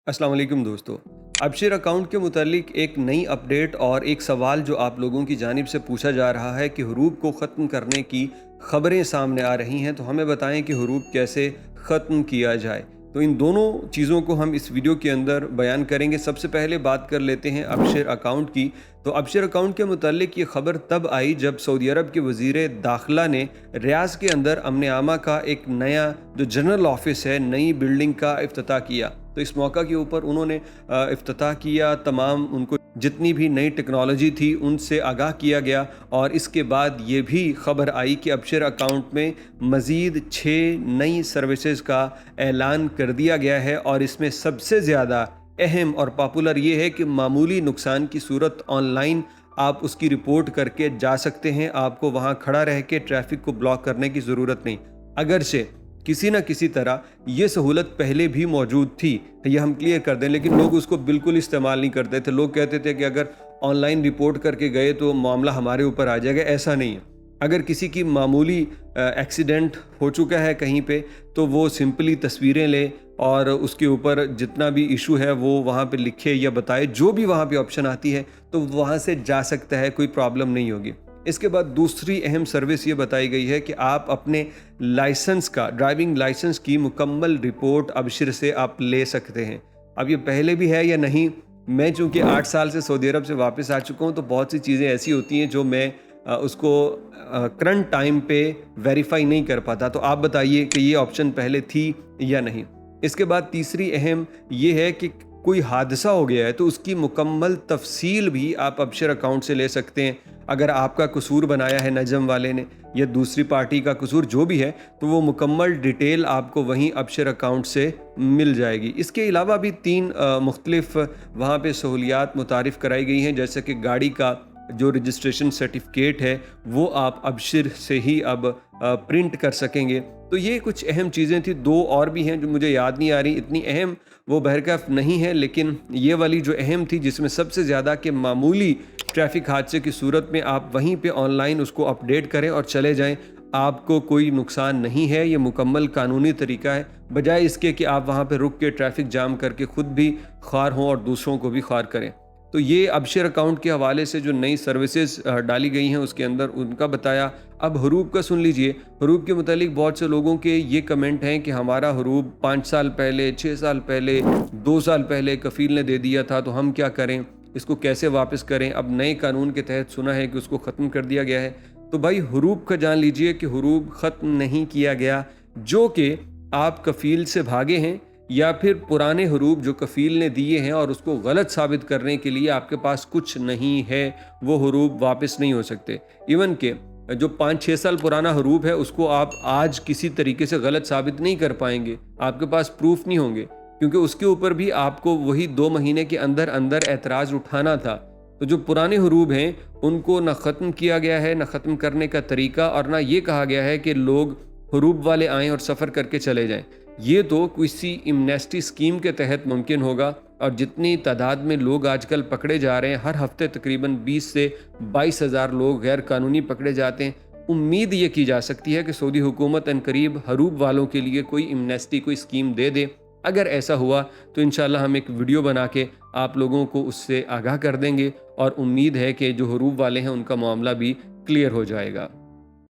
अस्सलाम वालेकुम दोस्तों। अबशर अकाउंट के मुतालिक एक नई अपडेट और एक सवाल जो आप लोगों की जानिब से पूछा जा रहा है कि हुरूब को ख़त्म करने की ख़बरें सामने आ रही हैं, तो हमें बताएं कि हुरूब कैसे ख़त्म किया जाए। तो इन दोनों चीज़ों को हम इस वीडियो के अंदर बयान करेंगे। सबसे पहले बात कर लेते हैं अबशर अकाउंट की। तो अबशर अकाउंट के मुतालिक ये ख़बर तब आई जब सऊदी अरब के वज़ीर दाखिला ने रियाज़ के अंदर अमन आमा का एक नया जो जनरल ऑफिस है, नई बिल्डिंग का इफ्तिताह किया। तो इस मौका के ऊपर उन्होंने इफ्तिताह किया, तमाम उनको जितनी भी नई टेक्नोलॉजी थी उनसे आगाह किया गया। और इसके बाद ये भी ख़बर आई कि अबशर अकाउंट में मज़ीद 6 नई सर्विसेज का ऐलान कर दिया गया है। और इसमें सबसे ज़्यादा अहम और पॉपुलर ये है कि मामूली नुकसान की सूरत ऑनलाइन आप उसकी रिपोर्ट करके जा सकते हैं। आपको वहाँ खड़ा रह के ट्रैफिक को ब्लॉक करने की ज़रूरत नहीं। अगरचे किसी न किसी तरह ये सहूलत पहले भी मौजूद थी, ये हम क्लियर कर दें, लेकिन लोग उसको बिल्कुल इस्तेमाल नहीं करते थे। लोग कहते थे कि अगर ऑनलाइन रिपोर्ट करके गए तो मामला हमारे ऊपर आ जाएगा। ऐसा नहीं है। अगर किसी की मामूली एक्सीडेंट हो चुका है कहीं पे, तो वो सिंपली तस्वीरें ले और उसके ऊपर जितना भी इशू है वो वहाँ पे लिखे या बताए, जो भी वहाँ पे ऑप्शन आती है तो वहाँ से जा सकता है, कोई प्रॉब्लम नहीं होगी। इसके बाद दूसरी अहम सर्विस ये बताई गई है कि आप अपने लाइसेंस का, ड्राइविंग लाइसेंस की मुकम्मल रिपोर्ट अबशर से आप ले सकते हैं। अब ये पहले भी है या नहीं, मैं चूँकि 8 साल से सऊदी अरब से वापस आ चुका हूँ, तो बहुत सी चीज़ें ऐसी होती हैं जो मैं उसको करंट टाइम पे वेरीफाई नहीं कर पाता। तो आप बताइए कि ये ऑप्शन पहले थी या नहीं। इसके बाद तीसरी अहम ये है कि कोई हादसा हो गया है तो उसकी मुकम्मल तफसील भी आप अबशर अकाउंट से ले सकते हैं। अगर आपका कसूर बनाया है नजम वाले ने या दूसरी पार्टी का कसूर जो भी है, तो वो मुकम्मल डिटेल आपको वहीं अबशर अकाउंट से मिल जाएगी। इसके अलावा भी 3 मुख्तलिफ वहाँ पे सहूलियात मुतारिफ़ कराई गई हैं, जैसे कि गाड़ी का जो रजिस्ट्रेशन सर्टिफिकेट है वो आप अबशर से ही अब प्रिंट कर सकेंगे। तो ये कुछ अहम चीज़ें थी। 2 और भी हैं जो मुझे याद नहीं आ रही, इतनी अहम वो बहरकफ नहीं है, लेकिन ये वाली जो अहम थी जिसमें सबसे ज़्यादा कि मामूली ट्रैफिक हादसे की सूरत में आप वहीं पे ऑनलाइन उसको अपडेट करें और चले जाएं, आपको कोई नुकसान नहीं है। ये मुकम्मल कानूनी तरीका है, बजाय इसके कि आप वहाँ पे रुक के ट्रैफिक जाम करके ख़ुद भी ख्वार हों और दूसरों को भी ख्वार करें। तो ये अबशर अकाउंट के हवाले से जो नई सर्विसेज डाली गई हैं उसके अंदर उनका बताया। अब हुरूब का सुन लीजिए। हुरूब के मुतालिक बहुत से लोगों के ये कमेंट हैं कि हमारा हुरूब 5 साल पहले, 6 साल पहले, 2 साल पहले कफ़ील ने दे दिया था, तो हम क्या करें, इसको कैसे वापस करें। अब नए कानून के तहत सुना है कि उसको ख़त्म कर दिया गया है। तो भाई हुरूब का जान लीजिए कि हुरूब ख़त्म नहीं किया गया। जो कि आप कफ़ील से भागे हैं या फिर पुराने हुरूब जो कफ़ील ने दिए हैं और उसको गलत साबित करने के लिए आपके पास कुछ नहीं है, वो हुरूब वापस नहीं हो सकते। इवन के जो 5-6 साल पुराना हुरूब है उसको आप आज किसी तरीके से गलत साबित नहीं कर पाएंगे, आपके पास प्रूफ नहीं होंगे, क्योंकि उसके ऊपर भी आपको वही 2 महीने के अंदर अंदर एतराज़ उठाना था। तो जो पुराने हुरूब हैं उनको ना ख़त्म किया गया है, ना ख़त्म करने का तरीका, और ना ये कहा गया है कि लोग हुरूब वाले आएँ और सफ़र करके चले जाएँ। ये तो किसी एमनेस्टी स्कीम के तहत मुमकिन होगा। और जितनी तादाद में लोग आजकल पकड़े जा रहे हैं, हर हफ्ते तकरीबन 20 से 22 हज़ार लोग गैर कानूनी पकड़े जाते हैं। उम्मीद ये की जा सकती है कि सऊदी हुकूमत अनकरीब हुरूब वालों के लिए कोई एमनेस्टी, कोई स्कीम दे दे। अगर ऐसा हुआ तो इंशाल्लाह हम एक वीडियो बना के आप लोगों को उससे आगाह कर देंगे, और उम्मीद है कि जो हुरूब वाले हैं उनका मामला भी क्लियर हो जाएगा।